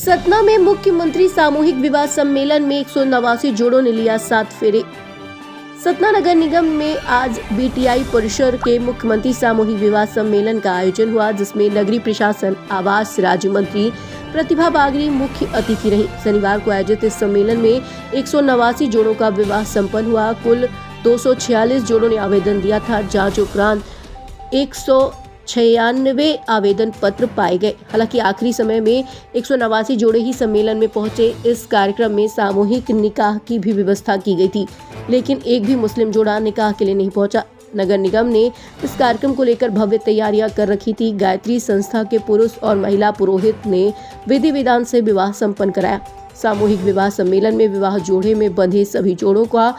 सतना में मुख्यमंत्री सामूहिक विवाह सम्मेलन में 189 जोड़ों ने लिया 7 फेरे। सतना नगर निगम में आज बीटीआई परिसर के मुख्यमंत्री सामूहिक विवाह सम्मेलन का आयोजन हुआ, जिसमें नगरीय प्रशासन आवास राज्य मंत्री प्रतिभा बागरी मुख्य अतिथि रही। शनिवार को आयोजित इस सम्मेलन में 189 जोड़ों का विवाह संपन्न हुआ। कुल 246 जोड़ों ने आवेदन दिया था। जांच उपरांत 196 आवेदन पत्र पाए गए। हालांकि आखिरी समय में 189 जोड़े ही सम्मेलन में पहुंचे। इस कार्यक्रम में सामूहिक निकाह की भी व्यवस्था की गई थी, लेकिन एक भी मुस्लिम जोड़ा निकाह के लिए नहीं पहुंचा। नगर निगम ने इस कार्यक्रम को लेकर भव्य तैयारियां कर रखी थी। गायत्री संस्था के पुरुष और महिला पुरोहित ने विधि विधान से विवाह संपन्न कराया। सामूहिक विवाह सम्मेलन में विवाह जोड़े में बंधे सभी जोड़ों का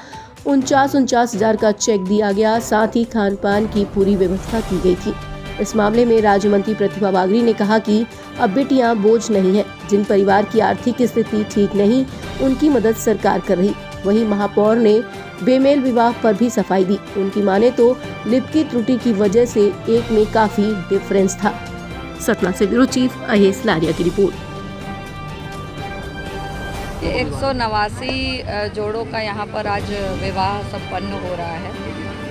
49,000 का चेक दिया गया। साथ ही खान पान की पूरी व्यवस्था की गई थी। इस मामले में राज्य मंत्री प्रतिभा बागरी ने कहा कि अब बेटियां बोझ नहीं है। जिन परिवार की आर्थिक स्थिति ठीक नहीं, उनकी मदद सरकार कर रही। वहीं महापौर ने बेमेल विवाह पर भी सफाई दी। उनकी माने तो लिप की त्रुटि की वजह से एक में काफी डिफरेंस था। सतना से ब्यूरो चीफ अहेस लारिया की रिपोर्ट। 189 जोड़ों का यहाँ पर आज विवाह संपन्न हो रहा है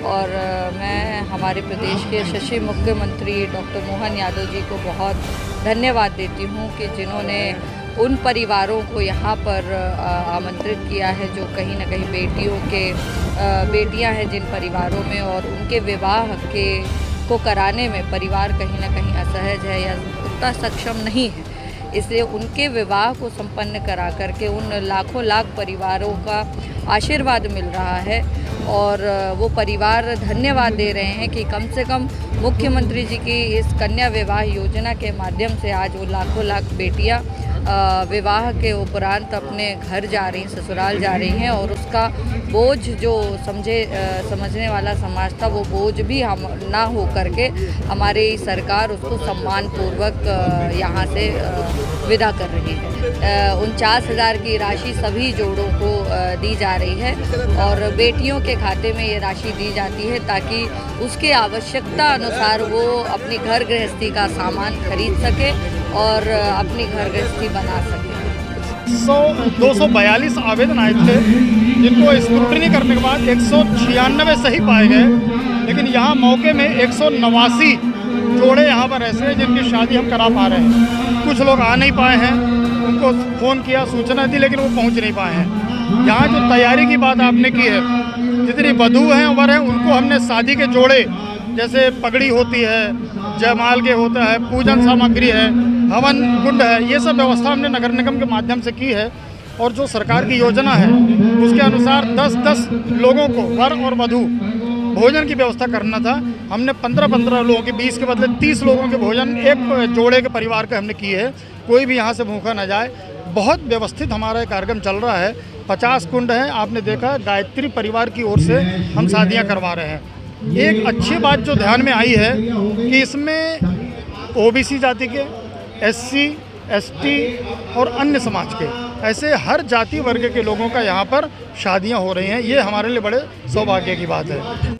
और मैं हमारे प्रदेश के यशस्वी मुख्यमंत्री डॉक्टर मोहन यादव जी को बहुत धन्यवाद देती हूँ कि जिन्होंने उन परिवारों को यहाँ पर आमंत्रित किया है जो कहीं ना कहीं बेटियाँ हैं जिन परिवारों में, और उनके विवाह को कराने में परिवार कहीं ना कहीं असहज है या उतना सक्षम नहीं है। इसलिए उनके विवाह को संपन्न करा करके उन लाखों लाख परिवारों का आशीर्वाद मिल रहा है और वो परिवार धन्यवाद दे रहे हैं कि कम से कम मुख्यमंत्री जी की इस कन्या विवाह योजना के माध्यम से आज वो लाखों लाख बेटियां विवाह के उपरांत अपने घर जा रही, ससुराल जा रही हैं और उसका बोझ जो समझने वाला समाज था, वो बोझ भी हम ना हो करके हमारी सरकार उसको सम्मानपूर्वक यहाँ से विदा कर रही है। 49,000 की राशि सभी जोड़ों को दी जा रही है और बेटियों के खाते में ये राशि दी जाती है ताकि उसके आवश्यकता अनुसार वो अपनी घर गृहस्थी का सामान खरीद सके और अपनी घर गृहस्थी बना सके। 242 आवेदन आए थे, जिनको स्क्रूटनी करने के बाद 196 सही पाए गए, लेकिन यहाँ मौके में 189 जोड़े यहाँ पर ऐसे हैं जिनकी शादी हम करा पा रहे हैं। कुछ लोग आ नहीं पाए हैं, उनको फ़ोन किया, सूचना दी, लेकिन वो पहुँच नहीं पाए हैं। यहाँ जो तैयारी की बात आपने की है, जितनी वधू हैं वर हैं, उनको हमने शादी के जोड़े जैसे पगड़ी होती है, जयमाल के होता है, पूजन सामग्री है, हवन कुंड है, ये सब व्यवस्था हमने नगर निगम के माध्यम से की है। और जो सरकार की योजना है उसके अनुसार 10-10 लोगों को, वर और वधू, भोजन की व्यवस्था करना था। हमने 15-15 लोगों के 20 के बदले 30 लोगों के भोजन एक जोड़े के परिवार के हमने किए है। कोई भी यहाँ से भूखा न जाए। बहुत व्यवस्थित हमारा कार्यक्रम चल रहा है। 50 कुंड हैं, आपने देखा, गायत्री परिवार की ओर से हम शादियाँ करवा रहे हैं। एक अच्छी बात जो ध्यान में आई है कि इसमें ओबीसी जाति के, एससी, एसटी और अन्य समाज के, ऐसे हर जाति वर्ग के लोगों का यहाँ पर शादियाँ हो रही हैं। ये हमारे लिए बड़े सौभाग्य की बात है।